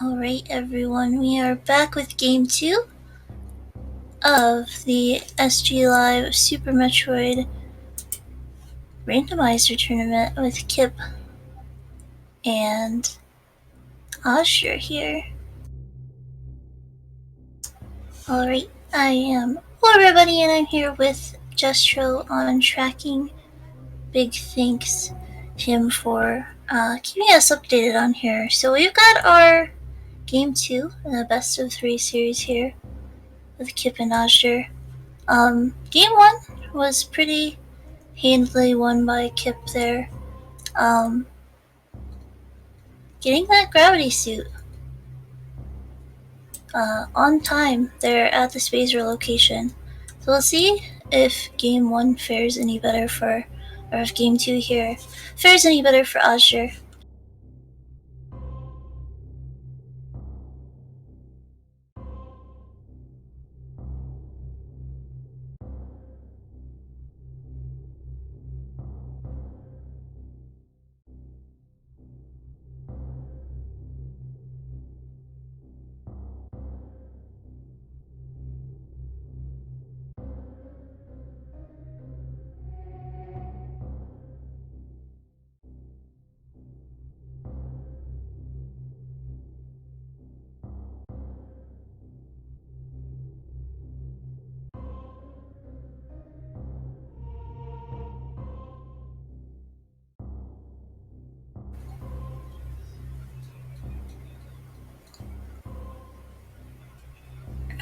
Alright everyone, we are back with game 2 of the SGLIVE Super Metroid Randomizer tournament with Kipp and azder here. Alright, hello everybody, and I'm here with Jestro on tracking. Big thanks to him for keeping us updated on here. So we've got our game 2 in the best of 3 series here with Kipp and azder. Game 1 was pretty handily won by Kipp there. Getting that gravity suit on time there at the Spazer location. So we'll see if game 1 fares any better or if game 2 here fares any better for azder.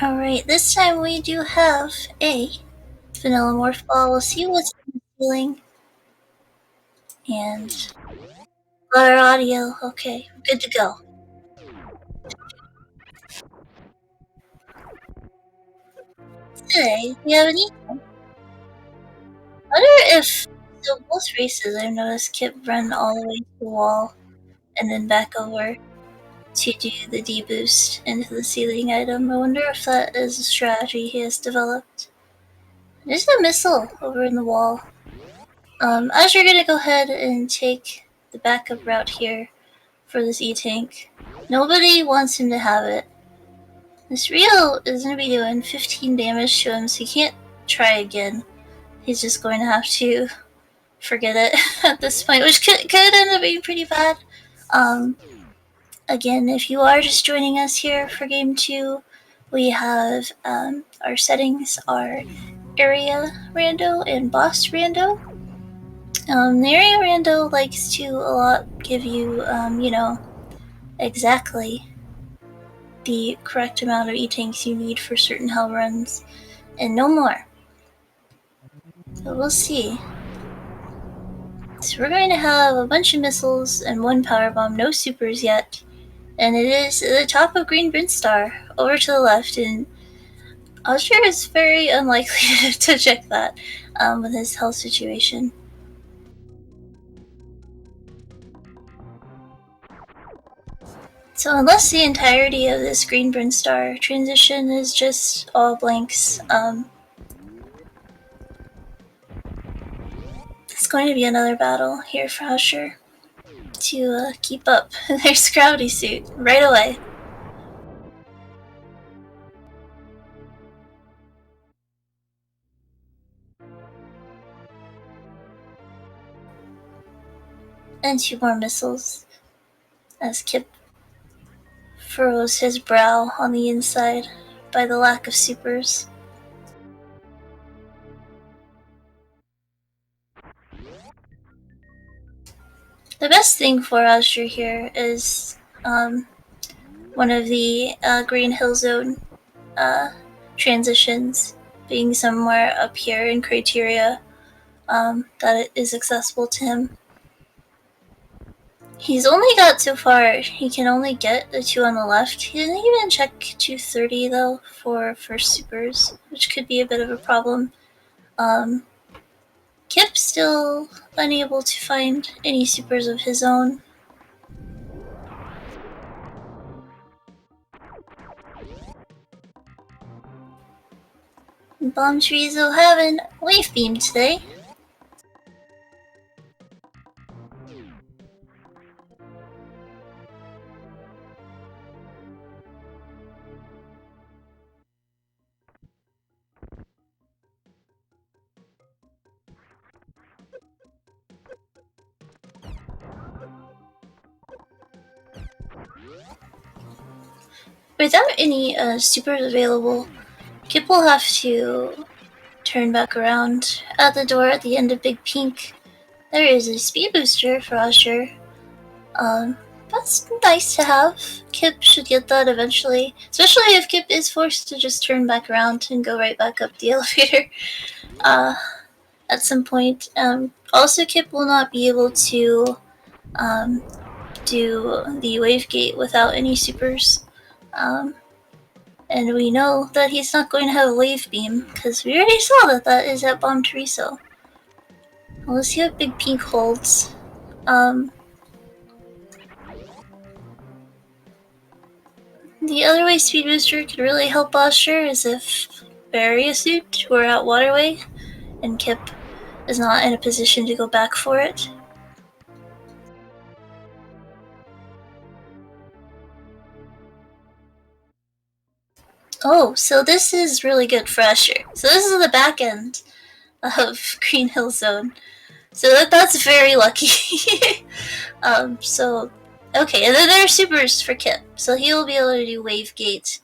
Alright, this time we do have a vanilla morph ball. We'll see what's in the ceiling. And our audio. Okay, good to go. Today, we have an I wonder if, so both races I've noticed Kipp run all the way to the wall and then back over to do the deboost into the ceiling item. I wonder if that is a strategy he has developed. There's a missile over in the wall. As you're gonna go ahead and take the backup route here for this E-Tank. Nobody wants him to have it. This Rio is gonna be doing 15 damage to him, so he can't try again. He's just going to have to forget it at this point, which could end up being pretty bad. Again, if you are just joining us here for game 2, we have our settings are area rando and boss rando. The area rando likes to a lot give you, exactly the correct amount of E-Tanks you need for certain hell runs, and no more. So we'll see. So we're going to have a bunch of missiles and one power bomb, no supers yet. And it is the top of Green Brinstar, over to the left, and azder is very unlikely to check that with his health situation. So unless the entirety of this Green Brinstar transition is just all blanks, it's going to be another battle here for azder to keep up. There's gravity suit right away. And 2 more missiles as Kipp furrows his brow on the inside by the lack of supers. The best thing for azder here is one of the Green Hill Zone transitions being somewhere up here in criteria that it is accessible to him. He's only got so far. He can only get the 2 on the left. He didn't even check 230 though for first supers, which could be a bit of a problem. Kipp's still unable to find any supers of his own. Bomb trees will have an wave beam today. Without any supers available, Kipp will have to turn back around. At the door at the end of Big Pink, there is a speed booster for Usher. That's nice to have. Kipp should get that eventually, especially if Kipp is forced to just turn back around and go right back up the elevator uh, at some point. Also, Kipp will not be able to um, do the wave gate without any supers. Um, and we know that he's not going to have a wave beam because we already saw that that is at Bomb Teresa. Well, let's see what Big Pink holds. The other way Speed Booster could really help Osher is if Barrier Suit were at Waterway and Kipp is not in a position to go back for it. Oh, so this is really good for Usher. So this is the back end of Green Hill Zone. So that's very lucky. So okay, and then there are supers for Kipp, so he'll be able to do Wave Gate.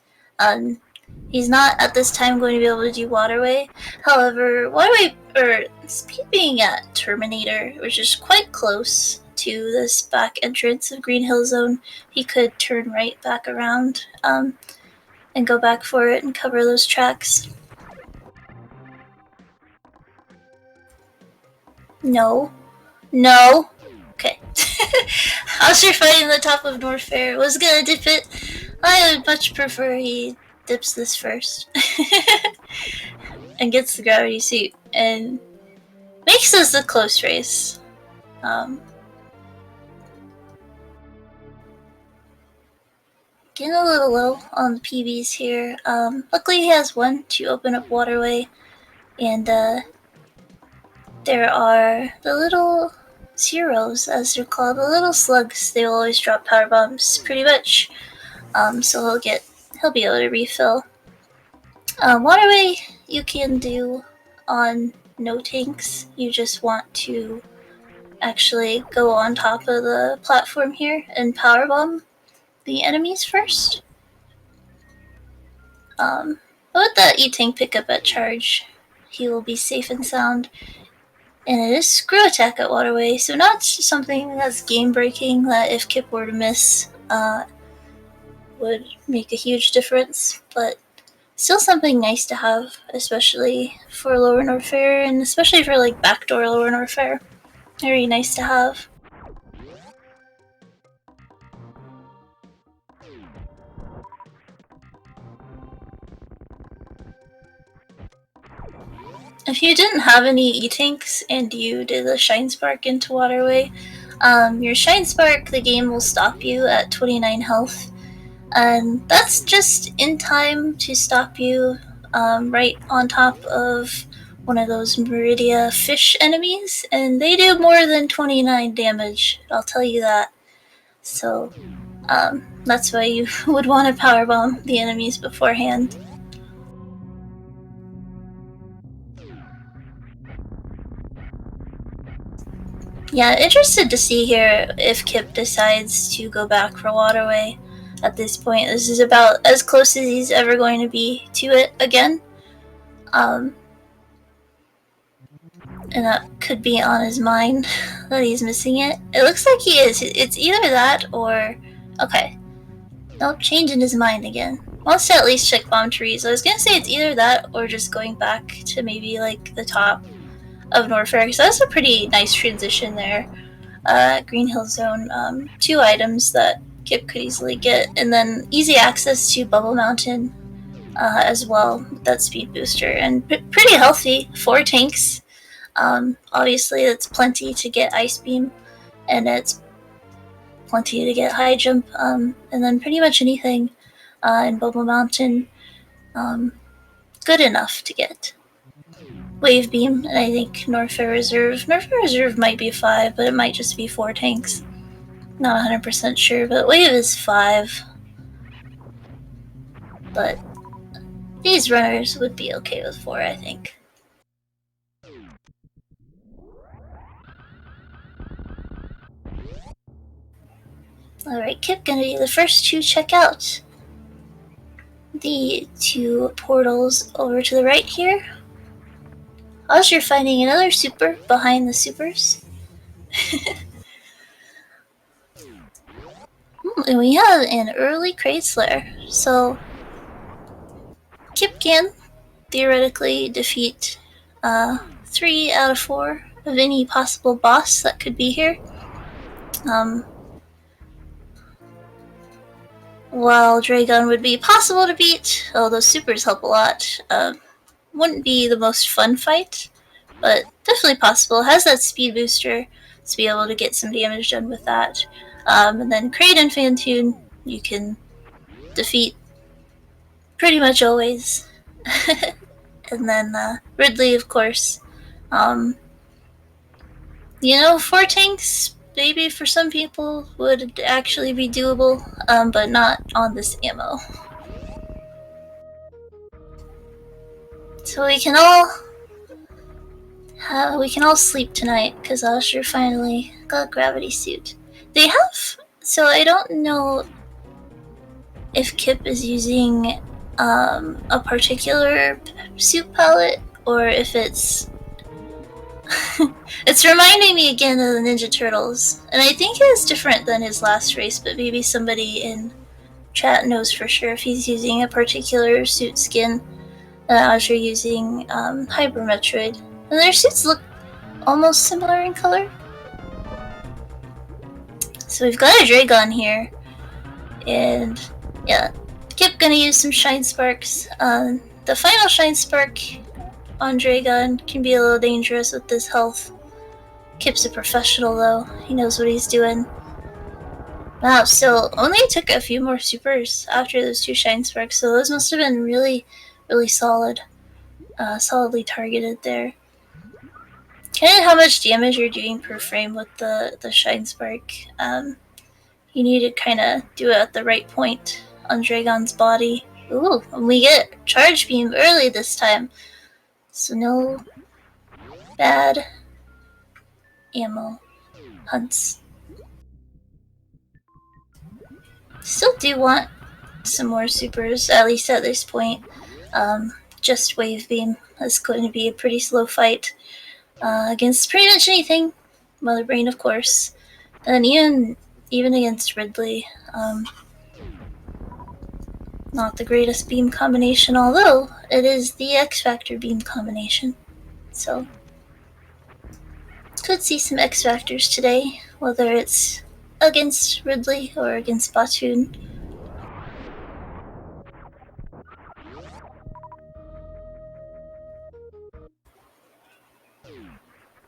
He's not at this time going to be able to do Waterway. However, Waterway or Speed being at Terminator, which is quite close to this back entrance of Green Hill Zone, he could turn right back around and go back for it and cover those tracks. No. No. Okay. How's your fighting the top of North Fair? Was gonna dip it. I would much prefer he dips this first. And gets the gravity suit and makes this a close race. Getting a little low on the PBs here. Luckily he has one to open up Waterway, and there are the little zeros, as they're called, the little slugs. They will always drop power bombs, pretty much. So he'll be able to refill. Waterway you can do on no tanks. You just want to actually go on top of the platform here and powerbomb the enemies first. With that E-Tank pickup at charge, he will be safe and sound. And it is screw attack at Waterway, so not something that's game breaking that if Kipp were to miss would make a huge difference, but still something nice to have, especially for Lower North Fair and especially for like backdoor Lower North Fair. Very nice to have. If you didn't have any E-Tanks and you did the Shine Spark into Waterway, your Shine Spark, the game will stop you at 29 health. And that's just in time to stop you right on top of one of those Meridia fish enemies. And they do more than 29 damage, I'll tell you that. So that's why you would want to powerbomb the enemies beforehand. Yeah, interested to see here if Kipp decides to go back for Waterway at this point. This is about as close as he's ever going to be to it again. And that could be on his mind that he's missing it. It looks like he is. It's either that or... Okay. Nope, changing his mind again. Wants to at least check Bomb Trees. I was gonna say it's either that or just going back to maybe like the top of North Fair, because that's a pretty nice transition there. Green Hill Zone, 2 items that Kipp could easily get, and then easy access to Bubble Mountain as well, that speed booster, and pretty healthy, 4 tanks. Obviously, it's plenty to get Ice Beam, and it's plenty to get High Jump, and then pretty much anything in Bubble Mountain, good enough to get. Wave Beam, and I think North Fair Reserve. North Fair Reserve might be 5, but it might just be 4 tanks. Not 100% sure, but Wave is 5. But these runners would be okay with 4, I think. Alright, Kipp gonna be the first to check out the two portals over to the right here. As you're finding another super behind the supers. And we have an early Chrysler, so Kipp can theoretically defeat 3 out of 4 of any possible boss that could be here. While Dragon would be possible to beat, although supers help a lot, wouldn't be the most fun fight, but definitely possible. Has that speed booster to be able to get some damage done with that. And then Kraid and Phantoon you can defeat pretty much always. And then Ridley, of course. 4 tanks, maybe for some people, would actually be doable, but not on this ammo. So we can all sleep tonight, because Usher finally got a gravity suit. They have, so I don't know if Kipp is using a particular suit palette, or if it's it's reminding me again of the Ninja Turtles, and I think it's different than his last race, but maybe somebody in chat knows for sure if he's using a particular suit skin. As you're using Hyper Metroid, and their suits look almost similar in color. So we've got a Dragon here, and yeah, Kipp gonna use some Shine Sparks. The final Shine Spark on Dragon can be a little dangerous with this health. Kipp's a professional though, he knows what he's doing. Wow, so only took a few more supers after those 2 Shine Sparks, so those must have been really, really solid. Solidly targeted there. Kind of how much damage you're doing per frame with the Shine Spark. You need to kind of do it at the right point on Dragon's body. Ooh, and we get Charge Beam early this time. So no bad ammo hunts. Still do want some more supers, at least at this point. Just Wave Beam is going to be a pretty slow fight against pretty much anything. Mother Brain, of course. And even against Ridley. Not the greatest beam combination, although it is the X Factor beam combination. So, could see some X Factors today, whether it's against Ridley or against Batoon.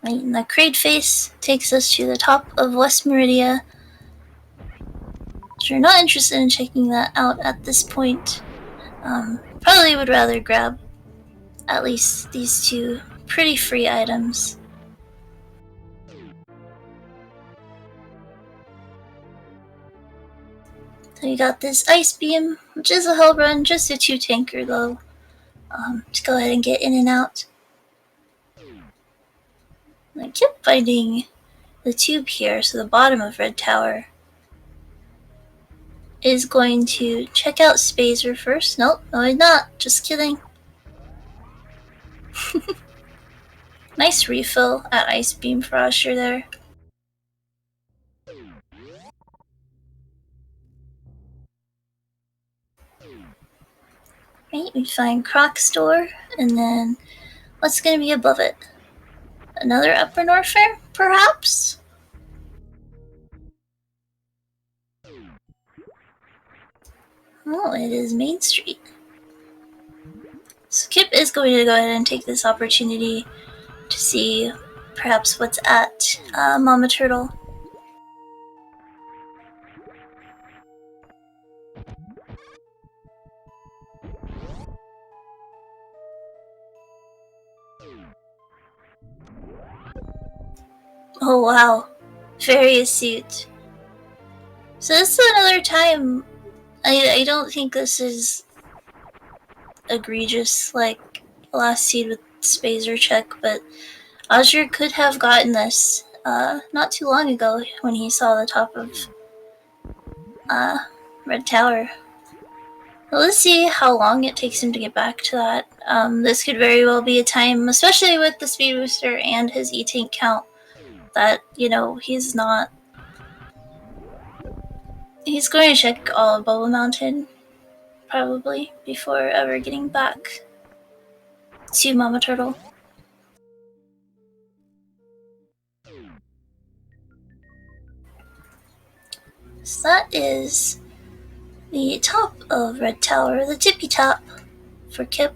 Right, and the Kraid face takes us to the top of West Meridia. If you're not interested in checking that out at this point, probably would rather grab at least these 2 pretty free items. So you got this Ice Beam, which is a hell run, just a 2 tanker though, to go ahead and get in and out. I kept finding the tube here, so the bottom of Red Tower is going to check out Spazer first. Nope, no he's not, just kidding. Nice refill at Ice Beam for Usher there. Right, we find Croc Store, and then what's going to be above it? Another Upper North Fair, perhaps? Oh, it is Main Street. So Kipp is going to go ahead and take this opportunity to see perhaps what's at Mama Turtle. Oh wow, Various suit. So this is another time. I don't think this is egregious like last seed with Spazer check, but Azure could have gotten this not too long ago when he saw the top of Red Tower. Well, let's see how long it takes him to get back to that. This could very well be a time, especially with the speed booster and his E-Tank count, that, you know, he's not... He's going to check all of Bubble Mountain, probably, before ever getting back to Mama Turtle. So that is the top of Red Tower, the tippy top for Kipp.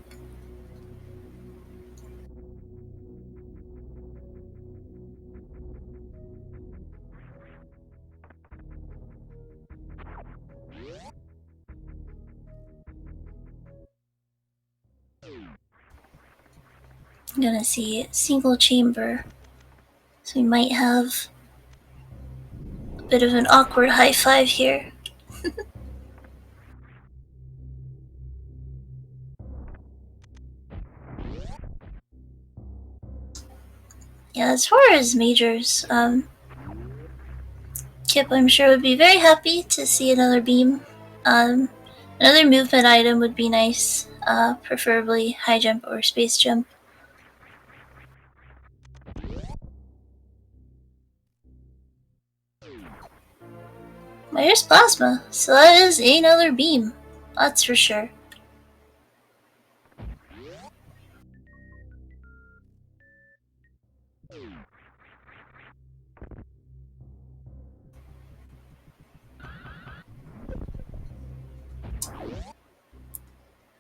I'm gonna see single chamber, so we might have a bit of an awkward high five here. Yeah, as far as majors, Kipp, I'm sure, would be very happy to see another beam. Another movement item would be nice, preferably high jump or space jump. Here's plasma, so that is another beam. That's for sure.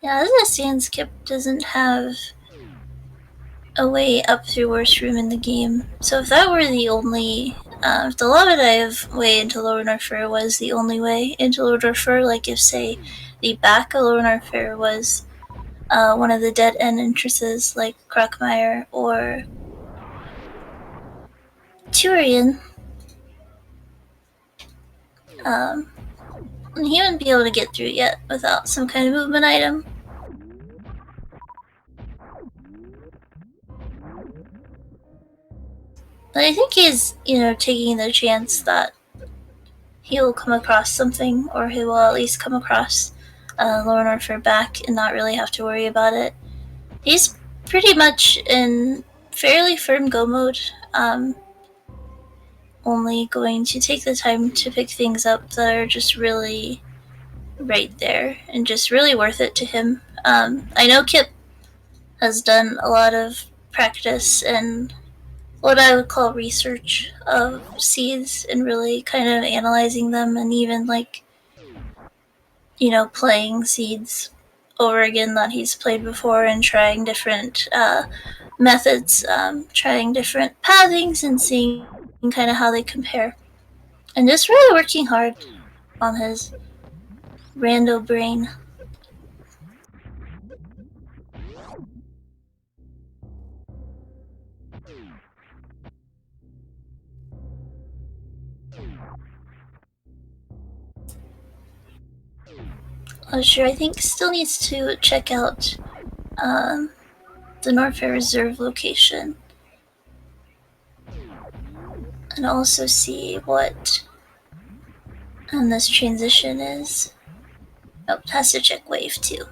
Yeah, as it stands, Kipp doesn't have a way up through worst room in the game. So if that were the only, if the lava dive way into Lower North Fair was the only way into Lower North Fair, like if, say, the back of Lower North Fair was one of the dead end entrances, like Crockmire or Turian, he wouldn't be able to get through yet without some kind of movement item. But I think he's, you know, taking the chance that he'll come across something, or he will at least come across Lower North Fair back and not really have to worry about it. He's pretty much in fairly firm go mode, only going to take the time to pick things up that are just really right there and just really worth it to him. I know Kipp has done a lot of practice and what I would call research of seeds and really kind of analyzing them and even, like, you know, playing seeds over again that he's played before and trying different methods, trying different pathings and seeing kind of how they compare. And just really working hard on his rando brain. Sure, I think still needs to check out the North Fair Reserve location and also see what this transition is. Oh, has to check wave too.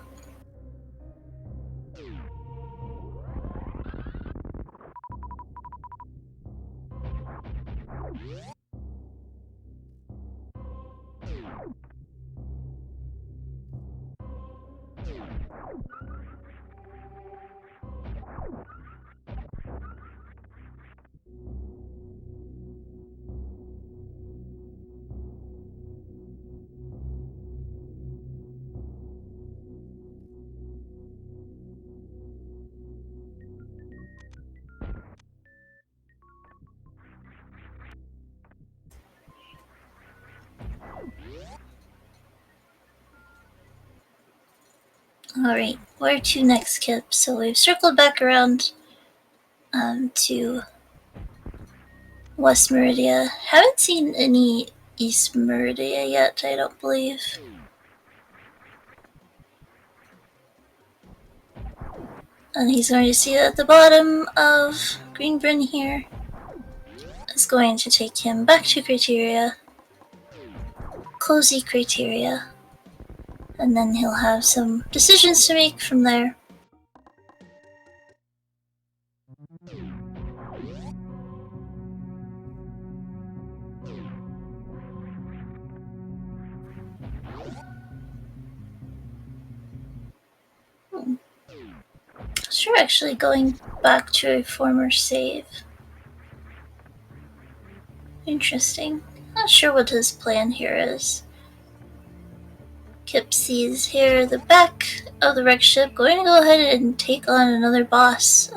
Alright, where to next, Kipp? So we've circled back around to West Meridia. Haven't seen any East Meridia yet, I don't believe. And he's going to see that at the bottom of Greenbryn here is going to take him back to Criteria. cozy criteria. And then he'll have some decisions to make from there. Sure, actually going back to a former save. Interesting. Not sure what his plan here is. Kipp sees here the back of the wrecked ship, going to go ahead and take on another boss.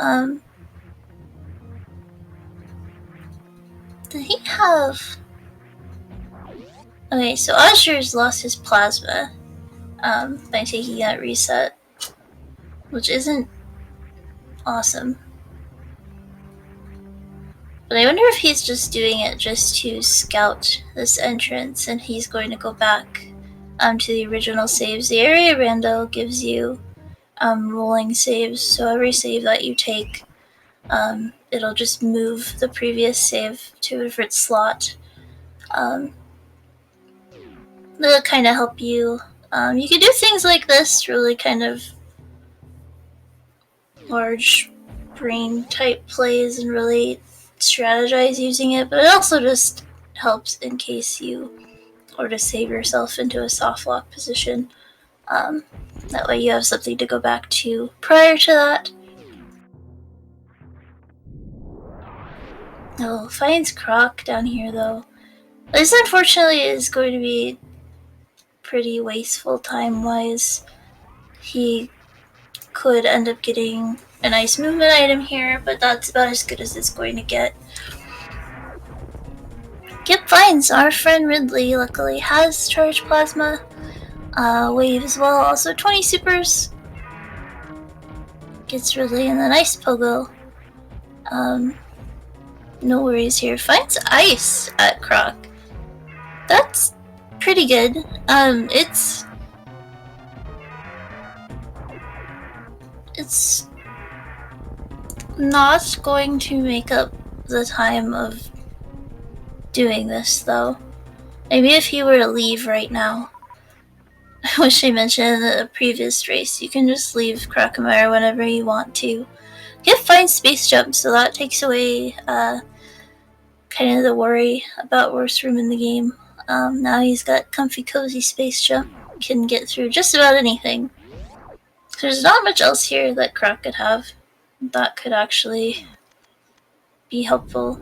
Did he have... Okay, so Azder's lost his plasma by taking that reset, which isn't awesome. But I wonder if he's just doing it just to scout this entrance, and he's going to go back to the original saves. The area rando gives you rolling saves, so every save that you take, it'll just move the previous save to a different slot. That'll kind of help you. You can do things like this, really kind of large brain type plays and really strategize using it, but it also just helps in case you or to save yourself into a soft lock position. That way you have something to go back to prior to that. Oh, finds Croc down here though. This unfortunately is going to be pretty wasteful time-wise. He could end up getting a nice movement item here, but that's about as good as it's going to get. Kipp finds our friend Ridley luckily has charged plasma. Wave as well, also 20 supers. Gets Ridley in the nice pogo. No worries here. Finds ice at Croc. That's pretty good. It's not going to make up the time of doing this though. Maybe if he were to leave right now. I wish I mentioned in the previous race, you can just leave Crocomire whenever you want to. Kipp finds space jump, so that takes away kind of the worry about worst room in the game. Now he's got comfy cozy space jump, can get through just about anything. There's not much else here that Croc could have that could actually be helpful.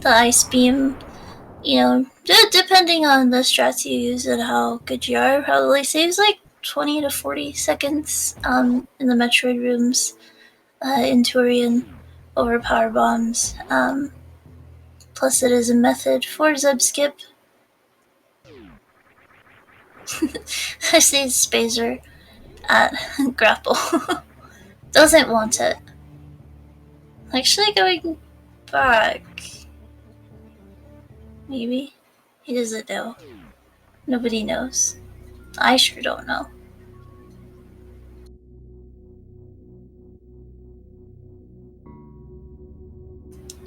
The ice beam, you know, depending on the strats you use and how good you are, probably saves like 20 to 40 seconds in the Metroid rooms in Turian over power bombs. Plus it is a method for Zub-skip. I see Spazer at grapple. Doesn't want it. Actually going back. Maybe? He doesn't know. Nobody knows. I sure don't know.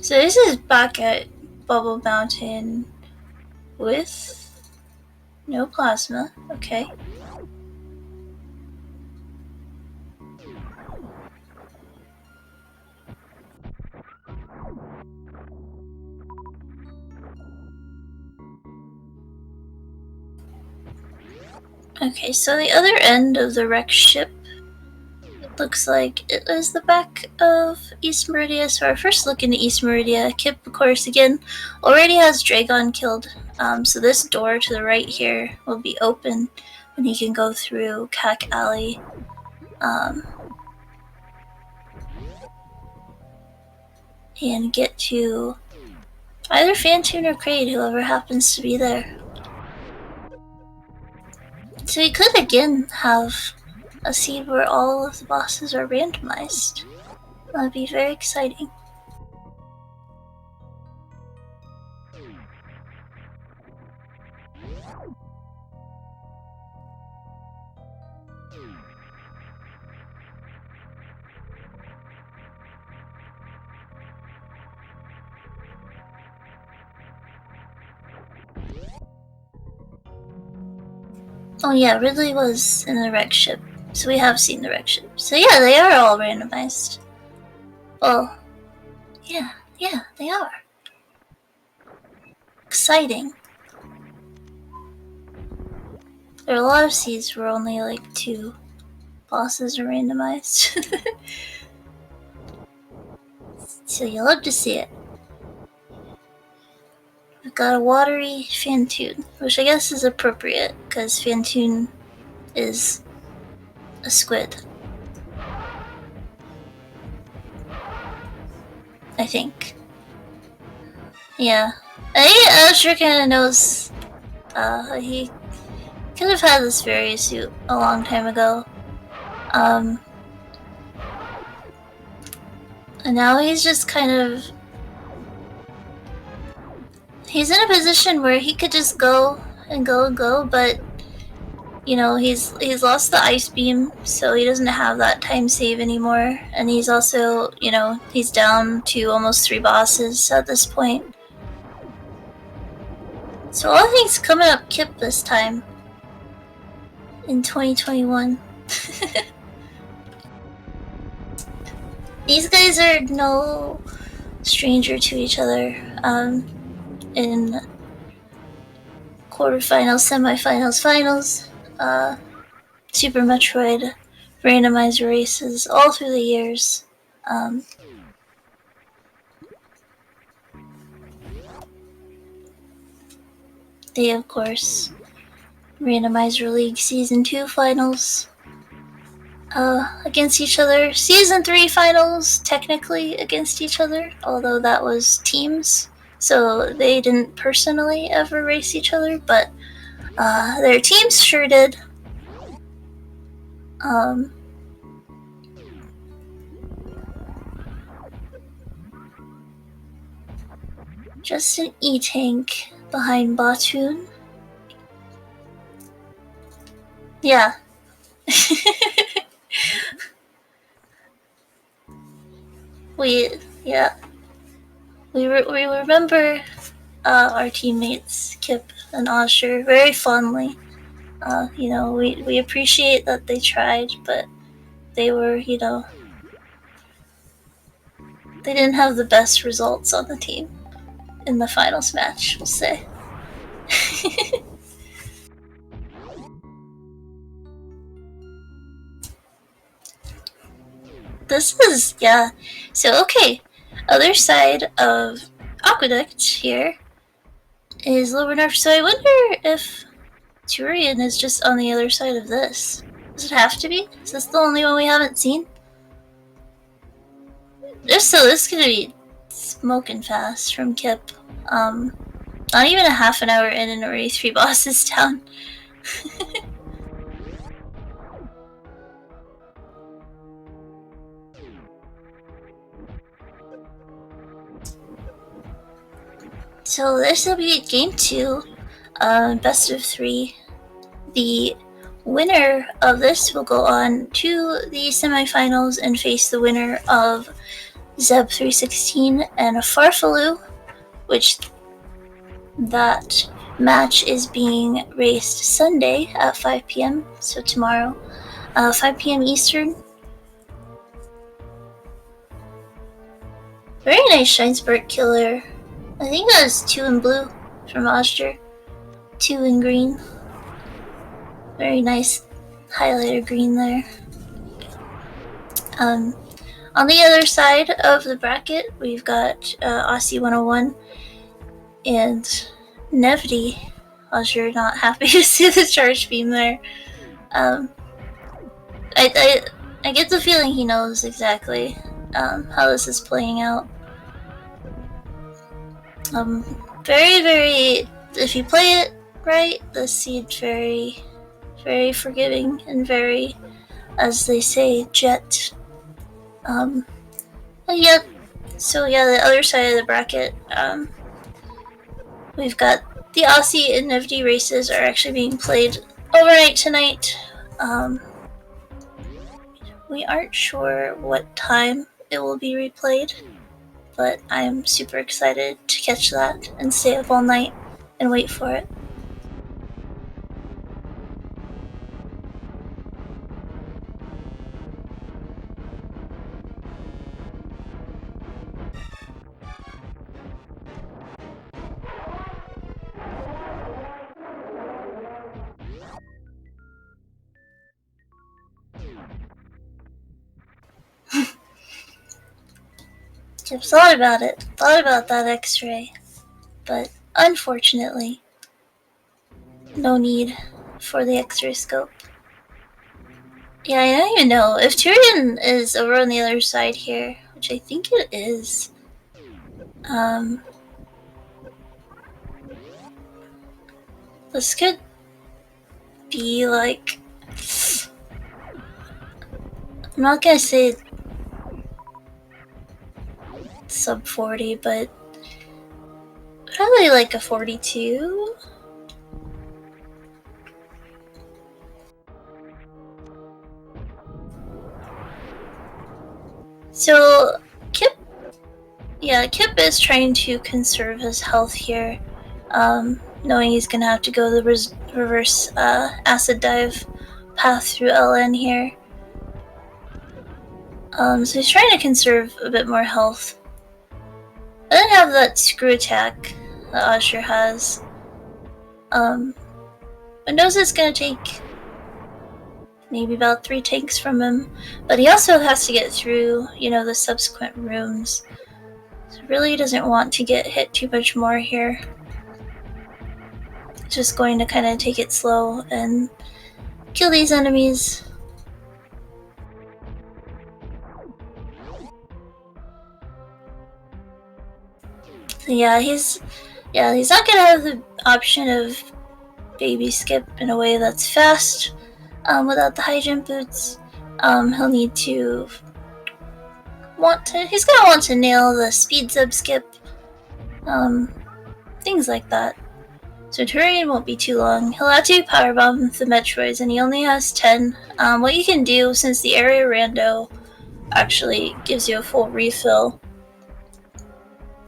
So this is back at Bubble Mountain with no plasma. Okay. Okay, so the other end of the wrecked ship looks like it is the back of East Meridia. So our first look into East Meridia, Kipp, of course, again, already has Dragon killed. So this door to the right here will be open and he can go through Cack Alley. And get to either Phantoon or Kraid, whoever happens to be there. So we could again have a seed where all of the bosses are randomized. That'd be very exciting. Oh yeah, Ridley was in the wreck ship, so we have seen the wreck ship. So yeah, they are all randomized. Well, yeah, they are. Exciting. There are a lot of seeds where only like 2 bosses are randomized. So you love to see it. We've got a watery Fantoon, which I guess is appropriate, because Fantoon is a squid. I think. Yeah. I think Azure kinda knows, he could have had this fairy suit a long time ago. And now he's just kind of... He's in a position where he could just go and go and go, but you know, he's lost the ice beam, so he doesn't have that time save anymore, and he's also, you know, he's down to almost 3 bosses at this point. So all things coming up Kipp this time in 2021. These guys are no stranger to each other. In quarterfinals, semifinals, finals, Super Metroid Randomizer races all through the years. They, of course, Randomizer League Season 2 finals against each other. Season 3 finals, technically, against each other, although that was teams, so they didn't personally ever race each other, but their teams sure did. Just an E-tank behind Batoon. Yeah. We remember our teammates, Kipp and Azder, very fondly. You know, we appreciate that they tried, but they were, you know, they didn't have the best results on the team in the finals match, we'll say. This is, yeah. So, okay. Other side of Aqueduct here is Lower North. So I wonder if Turian is just on the other side of this. Does it have to be? Is this the only one we haven't seen? If so, this is gonna be smoking fast from Kipp. Not even a half an hour in and already 3 bosses down. So this will be game 2, best of 3. The winner of this will go on to the semifinals and face the winner of Zeb 316 and Farfaloo, which that match is being raced Sunday at 5 p.m. So tomorrow, 5 p.m. Eastern. Very nice Shine Spark Killer. I think that was 2 in blue from Azder, 2 in green. Very nice highlighter green there. On the other side of the bracket, we've got Aussie 101 and Nevdy. Azder not happy to see the charge beam there. I get the feeling he knows exactly how this is playing out. Very, very, if you play it right, the seed very, very forgiving and very, as they say, jet. Yeah, so yeah, the other side of the bracket, we've got the Aussie and Nevdy races are actually being played overnight tonight. We aren't sure what time it will be replayed, but I'm super excited to catch that and stay up all night and wait for it. I've thought about it. Thought about that X-ray. But unfortunately, no need for the X-ray scope. Yeah, I don't even know. If Tyrion is over on the other side here, which I think it is, this could be like, I'm not gonna say sub 40, but probably like a 42. So Kipp is trying to conserve his health here, knowing he's gonna have to go the reverse acid dive path through LN here. So he's trying to conserve a bit more health. I didn't have that screw attack that azder has. But knows it's gonna take maybe about 3 tanks from him, but he also has to get through, the subsequent rooms. So really doesn't want to get hit too much more here. Just going to kind of take it slow and kill these enemies. So yeah, he's not gonna have the option of baby skip in a way that's fast without the high jump boots. He'll need to he's gonna want to nail the speed sub skip, things like that. So Tyrion won't be too long. He'll have to powerbomb the Metroids, and he only has 10. What you can do, since the area rando actually gives you a full refill.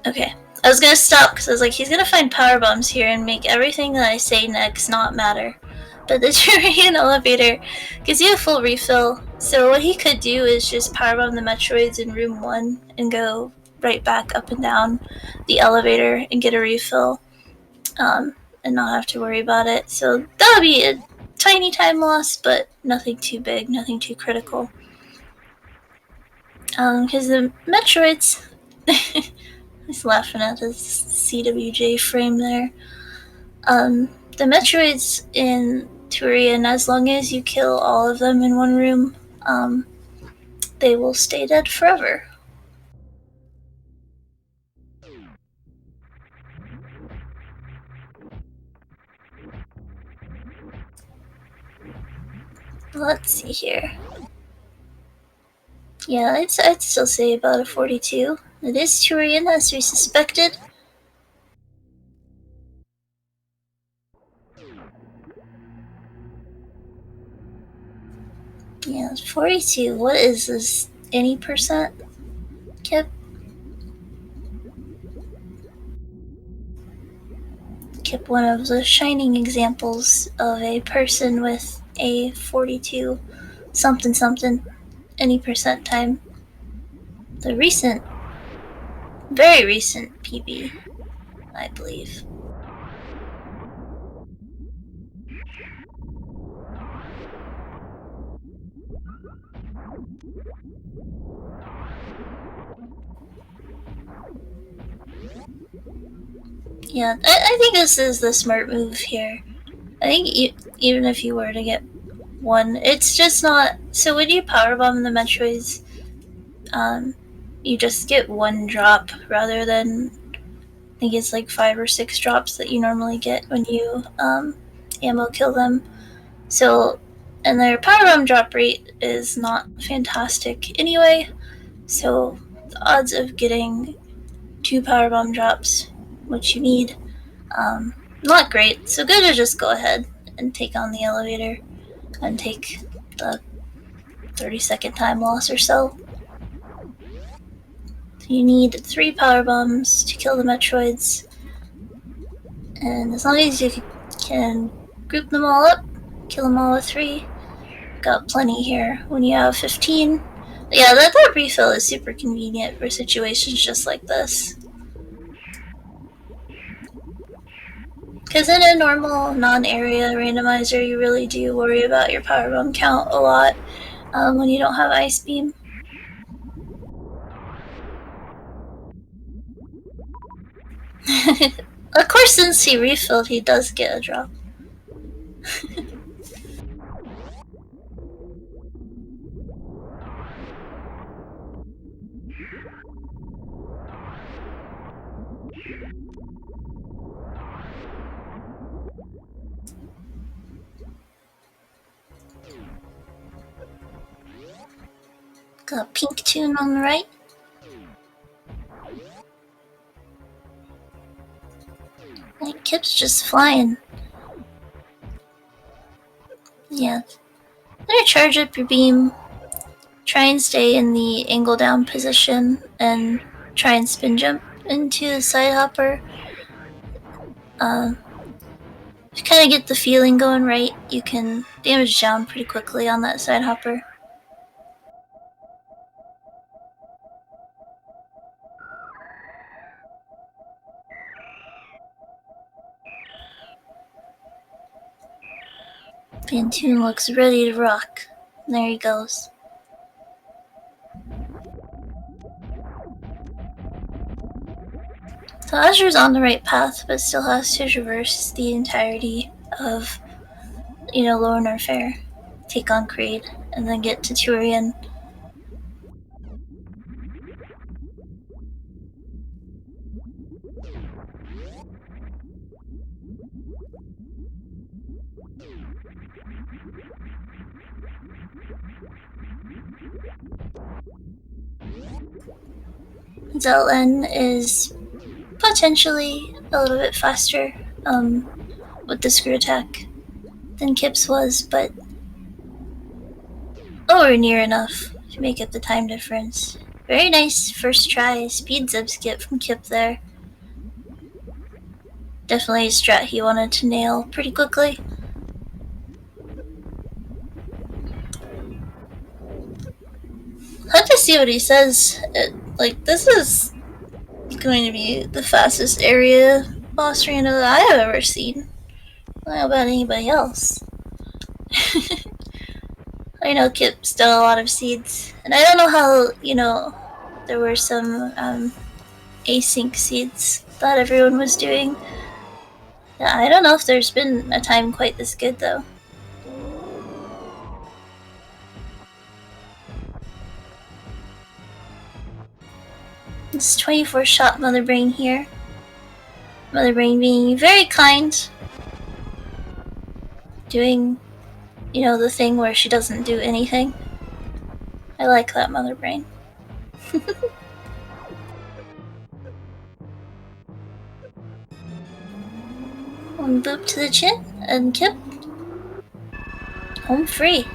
Okay, I was gonna stop because I was like, he's gonna find powerbombs here and make everything that I say next not matter. But the Tyrion elevator gives you a full refill, so what he could do is just powerbomb the Metroids in room 1 and go right back up and down the elevator and get a refill, and not have to worry about it. So that would be a tiny time loss, but nothing too big, nothing too critical. Because the Metroids... He's laughing at his CWJ frame there. The Metroids in Tyrion, as long as you kill all of them in one room, they will stay dead forever. Let's see here. Yeah, I'd still say about a 42. It is Tyrion, as we suspected. Yeah, 42. What is this? Any percent? Kipp? Kipp, one of the shining examples of a person with a 42 something something any percent time. The very recent PB, I believe. Yeah, I think this is the smart move here. I think even if you were to get one, it's just not... So when you powerbomb the Metroids, you just get one drop rather than... I think it's like 5 or 6 drops that you normally get when you ammo kill them. So, and their powerbomb drop rate is not fantastic anyway, so the odds of getting 2 powerbomb drops, which you need, not great. So good to just go ahead and take on the elevator and take the 30-second time loss or so. You need 3 power bombs to kill the Metroids, and as long as you can group them all up, kill them all with 3, got plenty here. When you have 15, yeah, that refill is super convenient for situations just like this. Because in a normal non-area randomizer, you really do worry about your power bomb count a lot when you don't have Ice Beam. Of course, since he refilled, he does get a drop. Got a pink tune on the right. And Kipp's just flying. Yeah. I'm gonna charge up your beam. Try and stay in the angle down position and try and spin jump into the side hopper. If you kind of get the feeling going right, you can damage down pretty quickly on that side hopper. Pantoon looks ready to rock. And there he goes. So Azur's on the right path, but still has to traverse the entirety of, Lower North Air, take on Creed, and then get to Turian. Zelen is potentially a little bit faster with the screw attack than Kipp's was, but nowhere near enough to make up the time difference. Very nice first try speed zip skip from Kipp there. Definitely a strat he wanted to nail pretty quickly. Had to see what he says. This is going to be the fastest area boss rando that I have ever seen. I don't know about anybody else. I know Kipp's done a lot of seeds, and I don't know how, there were some async seeds that everyone was doing. Yeah, I don't know if there's been a time quite this good, though. This 24 shot Mother Brain here. Mother Brain being very kind. Doing, the thing where she doesn't do anything. I like that Mother Brain. One boop to the chin, and Kipp. Home free.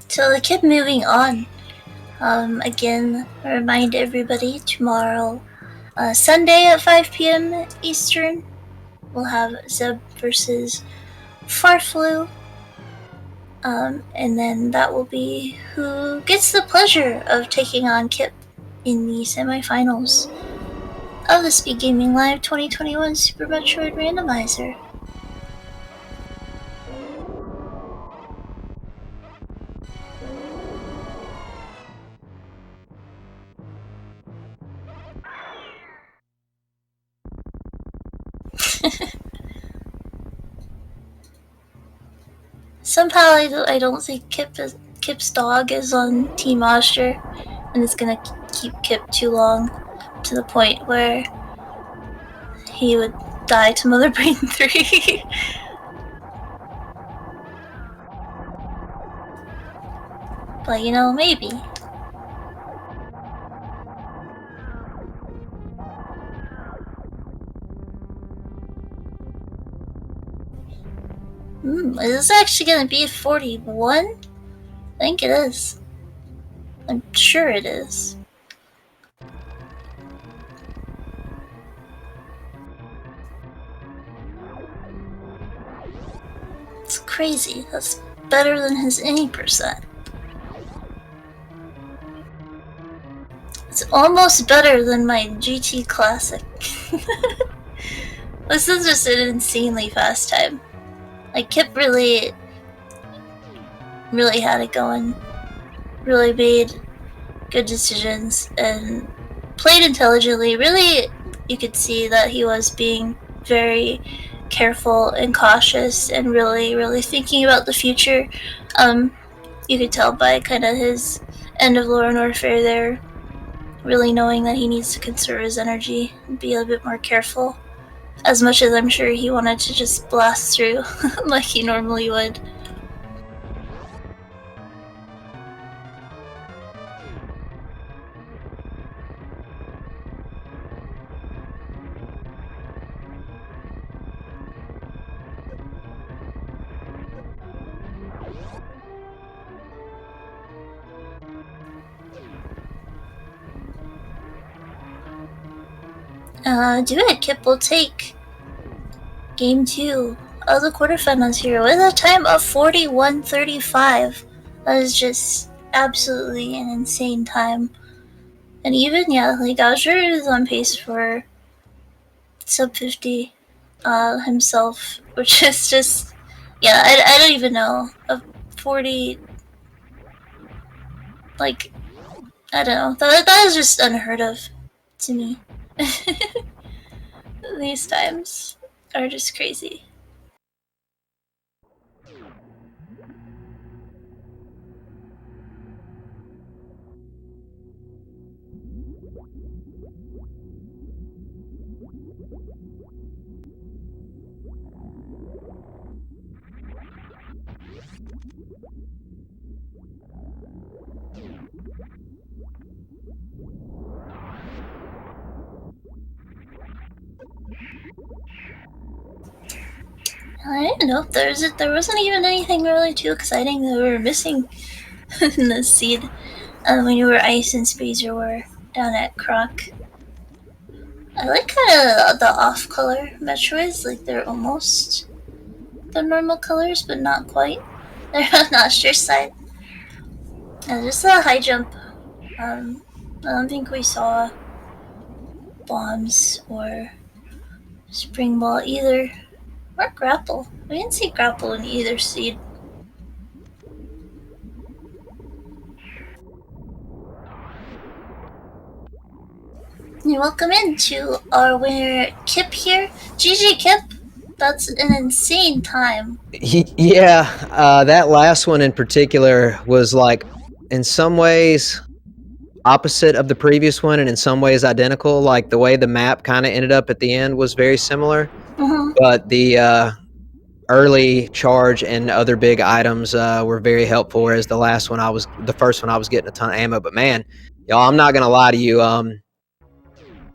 So the Kipp moving on. Again, remind everybody tomorrow, Sunday at 5 p.m. Eastern, we'll have Zeb versus Farflu. And then that will be who gets the pleasure of taking on Kipp in the semifinals of the SpeedGaming Live 2021 Super Metroid Randomizer. Somehow I don't think Kipp's dog is on Team Azder, and it's gonna keep Kipp too long, to the point where he would die to Mother Brain 3. But maybe. Is this actually gonna be 41? I think it is. I'm sure it is. It's crazy. That's better than his any percent. It's almost better than my GT Classic. This is just an insanely fast time. Like, Kipp really had it going. Really made good decisions and played intelligently. Really, you could see that he was being very careful and cautious and really thinking about the future. You could tell by kind of his end of Lore and Warfare there, really knowing that he needs to conserve his energy and be a bit more careful. As much as I'm sure he wanted to just blast through like he normally would. Do it. Kipp will take Game 2 of the quarterfinals here with a time of 41:35. That is just absolutely an insane time. And even, yeah, like azder is on pace for sub 50 himself, which is just, yeah, I don't even know. A 40, like, I don't know. That is just unheard of to me. These times are just crazy. I didn't know there wasn't even anything really too exciting that we were missing in the seed when you were Ice and Spazer were down at Croc. I like kind of the off color Metroids, like they're almost the normal colors, but not quite. They're on the Azder side. And just a high jump. I don't think we saw bombs or spring ball either. Or grapple. We didn't see grapple in either seed. And welcome into our winner, Kipp here. GG Kipp. That's an insane time. Yeah, that last one in particular was like, in some ways, opposite of the previous one, and in some ways identical. Like the way the map kind of ended up at the end was very similar, but the early charge and other big items were very helpful. Whereas the first one I was getting a ton of ammo. But man, y'all, I'm not gonna lie to you.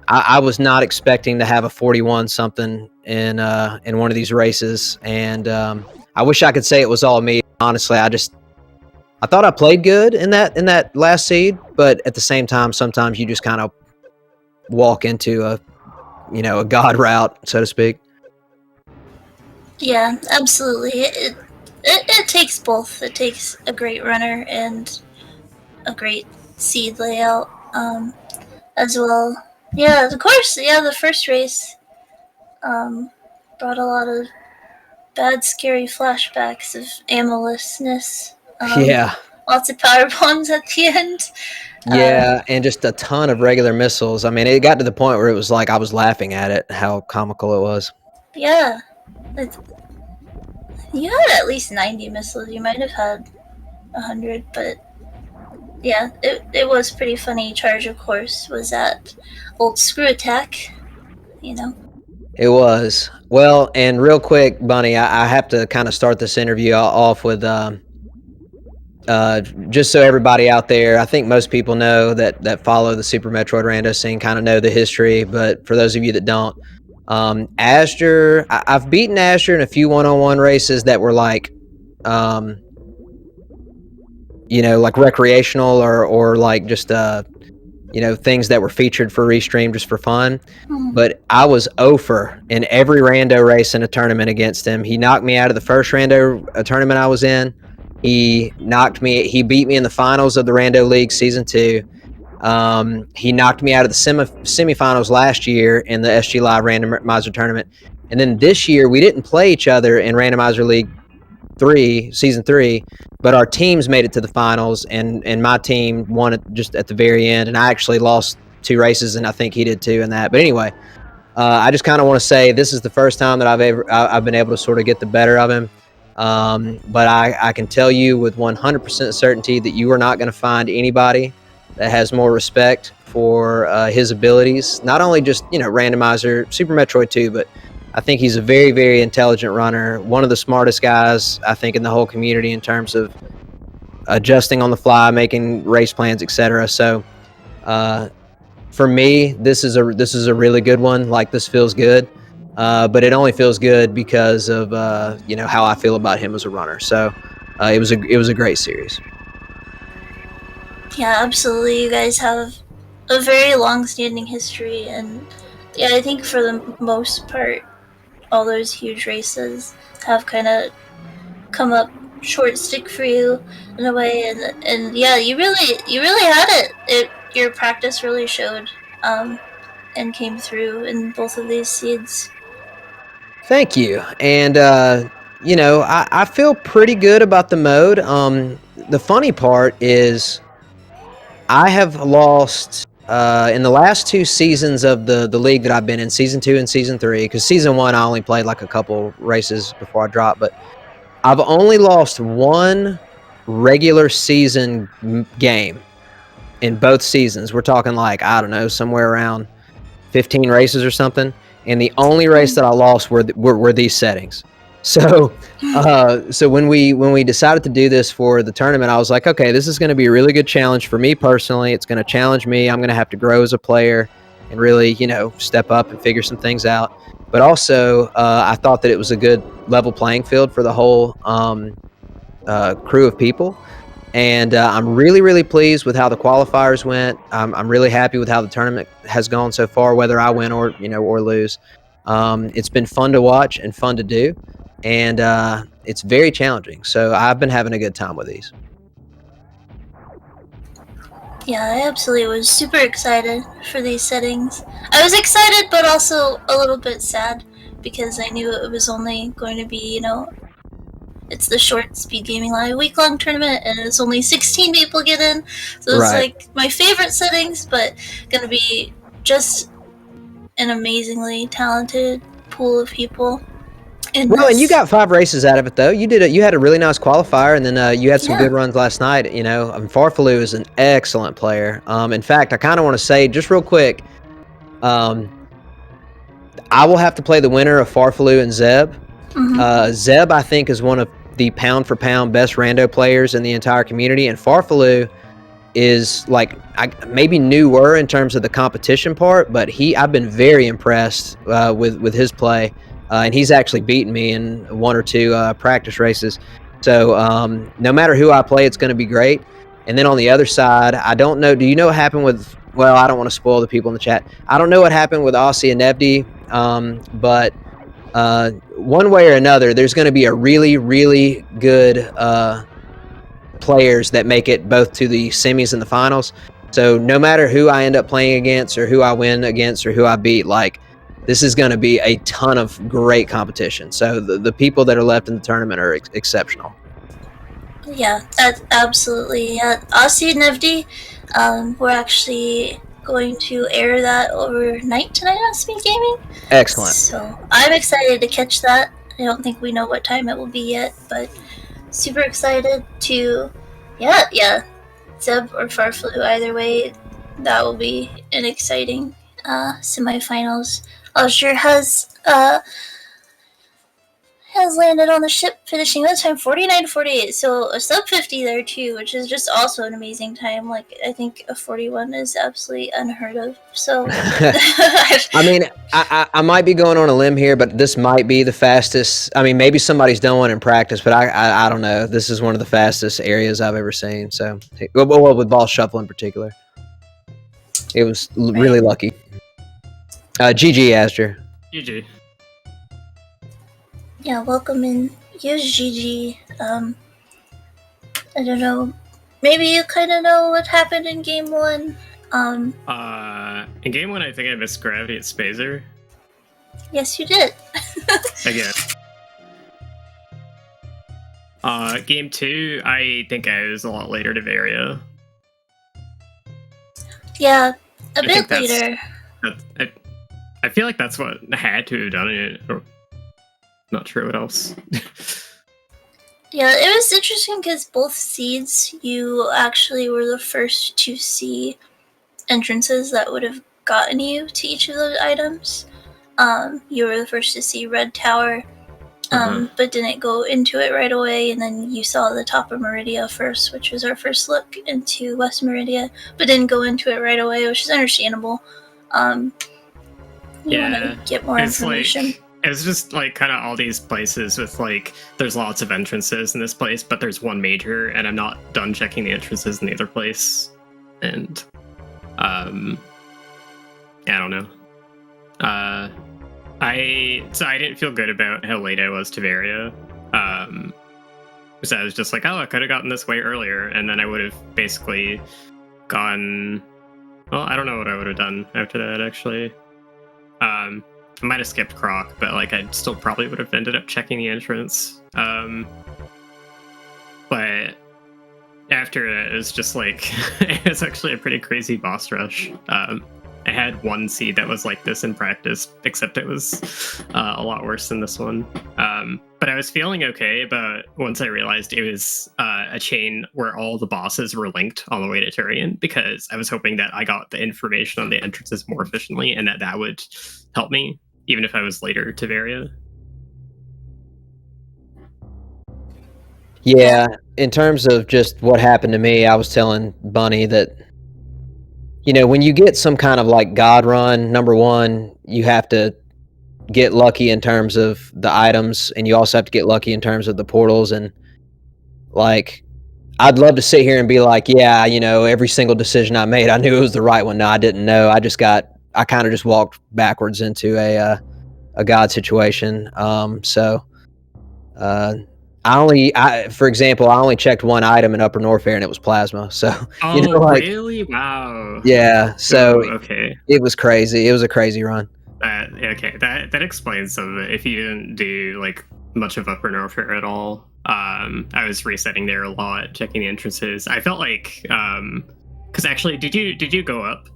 I was not expecting to have a 41 something in one of these races, and I wish I could say it was all me. Honestly, I thought I played good in that last seed, but at the same time, sometimes you just kind of walk into a god route, so to speak. Yeah, absolutely. It takes both. It takes a great runner and a great seed layout as well. Yeah, of course. Yeah, the first race brought a lot of bad, scary flashbacks of ammolessness. Yeah. Lots of power bombs at the end. Yeah, and just a ton of regular missiles. I mean, it got to the point where it was like I was laughing at it, how comical it was. Yeah. You had at least 90 missiles. You might have had 100, but yeah, it was pretty funny. Charge, of course, was that old screw attack, you know. It was. Well, and real quick, Bunny, I have to kind of start this interview off with just so everybody out there, I think most people know that follow the Super Metroid Rando scene kind of know the history, but for those of you that don't, Azder, I've beaten Azder in a few one-on-one races that were like, like recreational or like just things that were featured for restream just for fun. But I was 0 in every rando race in a tournament against him. He knocked me out of the first rando tournament I was in. He beat me in the finals of the Rando League Season 2. He knocked me out of the semifinals last year in the SGLIVE Randomizer tournament. And then this year, we didn't play each other in Randomizer League 3, Season 3, but our teams made it to the finals, and my team won just at the very end, and I actually lost 2 races, and I think he did too in that. But anyway, I just kind of want to say this is the first time that I've been able to sort of get the better of him. But I can tell you with 100% certainty that you are not going to find anybody that has more respect for his abilities. Not only just Randomizer, Super Metroid 2, but I think he's a very, very intelligent runner. One of the smartest guys I think in the whole community in terms of adjusting on the fly, making race plans, etc. So for me, this is a really good one. Like, this feels good, but it only feels good because of how I feel about him as a runner. So it was a great series. Yeah, absolutely. You guys have a very long-standing history, and yeah, I think for the most part, all those huge races have kind of come up short stick for you in a way, and yeah, you really had it. Your practice really showed, and came through in both of these seeds. Thank you. And I feel pretty good about the mode. The funny part is I have lost in the last 2 seasons of the league that I've been in, Season 2 and Season 3, because Season 1 I only played like a couple races before I dropped, but I've only lost 1 regular season game in both seasons. We're talking like, I don't know, somewhere around 15 races or something. And the only race that I lost were these settings. So when we decided to do this for the tournament, I was like, okay, this is going to be a really good challenge for me personally. It's going to challenge me. I'm going to have to grow as a player and really, step up and figure some things out. But also, I thought that it was a good level playing field for the whole crew of people. And I'm really, really pleased with how the qualifiers went. I'm really happy with how the tournament has gone so far, whether I win or lose. It's been fun to watch and fun to do, and it's very challenging. So I've been having a good time with these. Yeah, I absolutely was super excited for these settings. I was excited, but also a little bit sad because I knew it was only going to be, it's the short SpeedGaming Live week-long tournament, and it's only 16 people get in. So it's like my favorite settings, but gonna be just an amazingly talented pool of people. And you got 5 races out of it, though. You had a really nice qualifier, and then you had some good runs last night. Farfaloo is an excellent player. In fact, I kind of want to say, just real quick, I will have to play the winner of Farfaloo and Zeb. Zeb, I think, is one of the pound-for-pound best rando players in the entire community, and Farfaloo is like maybe newer in terms of the competition part, but I've been very impressed with his play. And he's actually beaten me in 1 or 2 practice races. So no matter who I play, it's going to be great. And then on the other side, I don't know. Do you know what happened with? Well, I don't want to spoil the people in the chat. I don't know what happened with Aussie and Nevdi, but one way or another, there's going to be a really, really good players that make it both to the semis and the finals. So no matter who I end up playing against, or who I win against, or who I beat, like, this is going to be a ton of great competition. So the people that are left in the tournament are exceptional. Yeah, absolutely. Yeah, Aussie and Nevdi, we're actually going to air that overnight tonight on SpeedGaming. Excellent. So I'm excited to catch that. I don't think we know what time it will be yet, but super excited to, yeah, Zeb or Farfaloo, either way, that will be an exciting semifinals. Azder has landed on the ship, finishing that time 49-48. So a sub 50 there too, which is just also an amazing time. Like, I think a 41 is absolutely unheard of. So I mean, I might be going on a limb here, but this might be the fastest. I mean, maybe somebody's done one in practice, but I don't know. This is one of the fastest areas I've ever seen. So, well, with ball shuffle in particular, it was really lucky. GG, azder. GG. Yeah, welcome in. Use GG. I don't know. Maybe you kind of know what happened in game 1. In game 1, I think I missed gravity at Spazer. Yes, you did. Again. Game 2, I think I was a lot later to Varia. Yeah, a bit later. I feel like that's what had to have done it. Or, not sure what else. Yeah, it was interesting because both seeds, you actually were the first to see entrances that would have gotten you to each of those items. You were the first to see Red Tower, but didn't go into it right away, and then you saw the top of Meridia first, which was our first look into West Meridia, but didn't go into it right away, which is understandable. You want to get more information. Like, it's just like kind of all these places with like there's lots of entrances in this place, but there's one major, and I'm not done checking the entrances in the other place, and I don't know. I didn't feel good about how late I was to Varia. So I was just like, oh, I could have gotten this way earlier, and then I would have basically gone. Well, I don't know what I would have done after that actually. I might have skipped Croc, but like I still probably would have ended up checking the entrance. But after it was just like it's actually a pretty crazy boss rush. I had one seed that was like this in practice, except it was a lot worse than this one. But I was feeling okay, but once I realized it was a chain where all the bosses were linked on the way to Turian, because I was hoping that I got the information on the entrances more efficiently, and that would help me, even if I was later to Varia. Yeah, in terms of just what happened to me, I was telling Bunny that, you know, when you get some kind of like God run, number one, you have to get lucky in terms of the items, and you also have to get lucky in terms of the portals. And like, I'd love to sit here and be like, yeah, you know, every single decision I made, I knew it was the right one. No, I didn't know. I kind of just walked backwards into a God situation. For example, I only checked one item in Upper Norfair, and it was plasma. So, you know, like, really? Wow. Yeah. So okay, it was crazy. It was a crazy run. Okay, that explains some of it. If you didn't do like much of Upper Norfair at all, I was resetting there a lot, checking the entrances. I felt like, because actually, did you go up,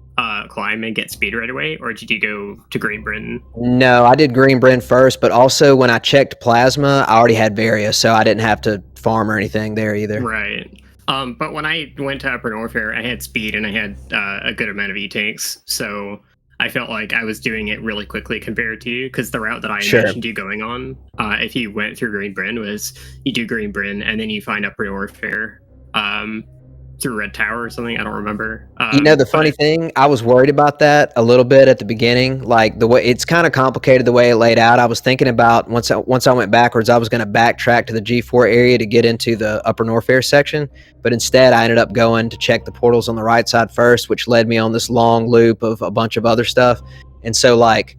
climb and get speed right away, or did you go to Green Britain? No, I did Green Britain first, but also when I checked plasma, I already had Varia, so I didn't have to farm or anything there either. Right. But when I went to Upper Norfair, I had speed and I had a good amount of E-tanks, so I felt like I was doing it really quickly compared to you, because the route that I imagined you going on, if you went through Green Britain, was you do Green Britain and then you find Upper Norfair through Red Tower or something. I don't remember. You know, the funny thing, I was worried about that a little bit at the beginning. Like, the way it's kind of complicated the way it laid out. I was thinking about once I went backwards, I was going to backtrack to the G4 area to get into the Upper Norfair section, but instead I ended up going to check the portals on the right side first, which led me on this long loop of a bunch of other stuff. And so, like,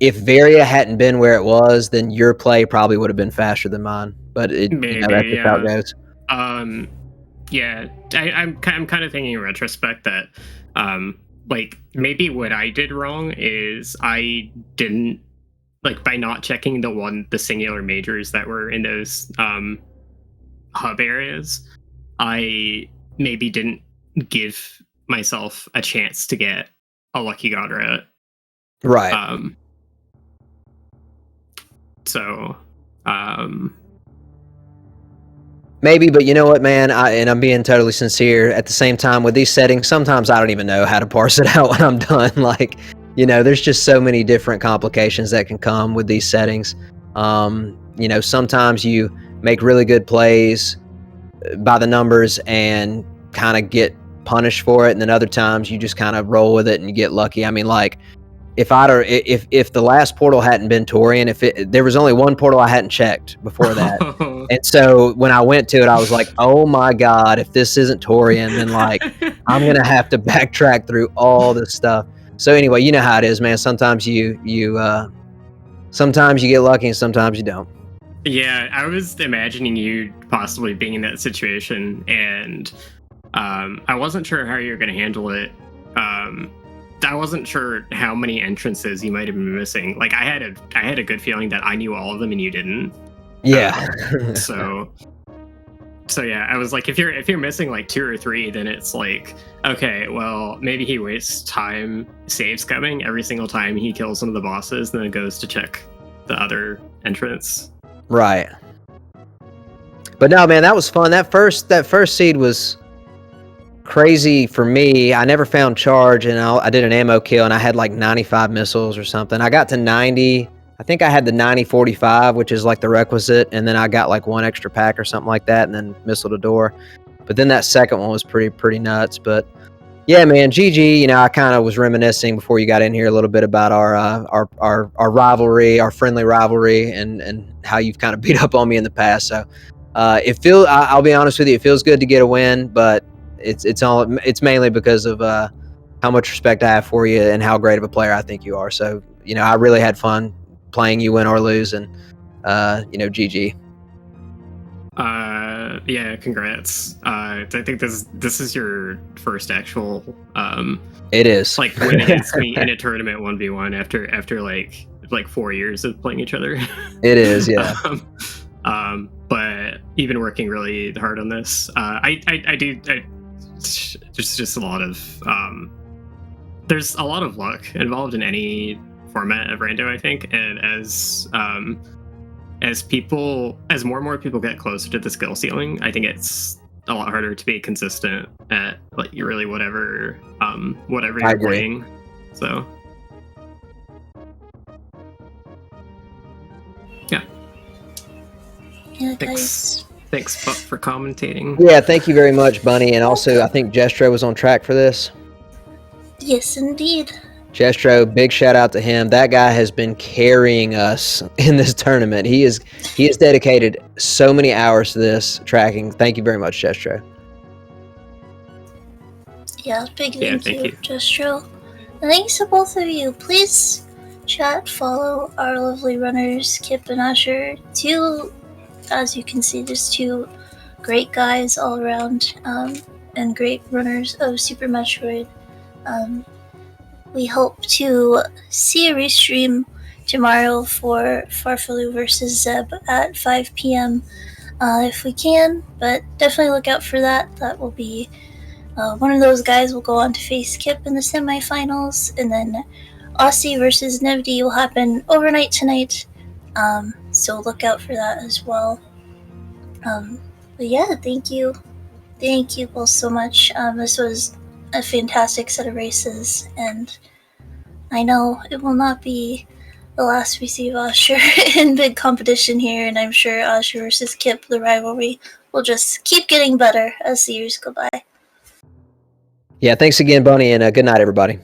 if Varia hadn't been where it was, then your play probably would have been faster than mine. But maybe, you know, that's just how it goes. Yeah, I'm kind of thinking in retrospect that, like, maybe what I did wrong is I didn't, like, by not checking the singular majors that were in those hub areas, I maybe didn't give myself a chance to get a lucky god route. Right. Maybe, but you know what, man? I'm being totally sincere. At the same time, with these settings, sometimes I don't even know how to parse it out when I'm done. Like, you know, there's just so many different complications that can come with these settings. you know, sometimes you make really good plays by the numbers and kind of get punished for it, and then other times you just kind of roll with it and you get lucky. I mean, like if the last portal hadn't been Torian, there was only one portal I hadn't checked before that. And so when I went to it, I was like, oh my God, if this isn't Torian, then like I'm going to have to backtrack through all this stuff. So anyway, you know how it is, man. Sometimes you get lucky and sometimes you don't. Yeah, I was imagining you possibly being in that situation, and I wasn't sure how you were going to handle it. I wasn't sure how many entrances you might have been missing. Like I had a good feeling that I knew all of them and you didn't. Yeah. So yeah, I was like, if you're missing like 2 or 3, then it's like, okay, well, maybe he wastes time save scumming every single time he kills one of the bosses, and then goes to check the other entrance. Right. But no, man, that was fun. That first seed was crazy for me. I never found charge, and I did an ammo kill, and I had like 95 missiles or something. I got to 90. I think I had the 90-45, which is like the requisite, and then I got like 1 extra pack or something like that, and then missile to door. But then that second one was pretty nuts. But yeah, man, GG. You know, I kind of was reminiscing before you got in here a little bit about our rivalry, our friendly rivalry, and how you've kind of beat up on me in the past. So I'll be honest with you, it feels good to get a win, but it's mainly because of how much respect I have for you and how great of a player I think you are. So, you know, I really had fun playing you, win or lose, and you know, GG. Yeah, congrats. I think this is your first actual it is like win against me in a tournament 1v1 after like 4 years of playing each other. It is, yeah. But you've been working really hard on this. Just a lot of there's a lot of luck involved in any format of rando, I think, and as more and more people get closer to the skill ceiling, I think it's a lot harder to be consistent at like really whatever you're playing. So yeah. Yeah, guys. Thanks for commentating. Yeah, thank you very much, Bunny. And also, I think Jestro was on track for this. Yes, indeed. Jestro, big shout out to him. That guy has been carrying us in this tournament. He has dedicated so many hours to this tracking. Thank you very much, Jestro. Yeah, big thank you, Jestro. And thanks to both of you. Please chat, follow our lovely runners, Kipp and azder. As you can see, there's 2 great guys all around, and great runners of Super Metroid. We hope to see a restream tomorrow for Farfalu versus Zeb at 5 p.m. If we can, but definitely look out for that. That will be one of those guys will go on to face Kipp in the semifinals, and then Aussie versus Nevdi will happen overnight tonight. So look out for that as well. But yeah, thank you both so much. This was a fantastic set of races, and I know it will not be the last we see of azder in big competition here, and I'm sure azder versus Kipp, the rivalry, will just keep getting better as the years go by. Yeah, thanks again, Bunny, and good night, everybody.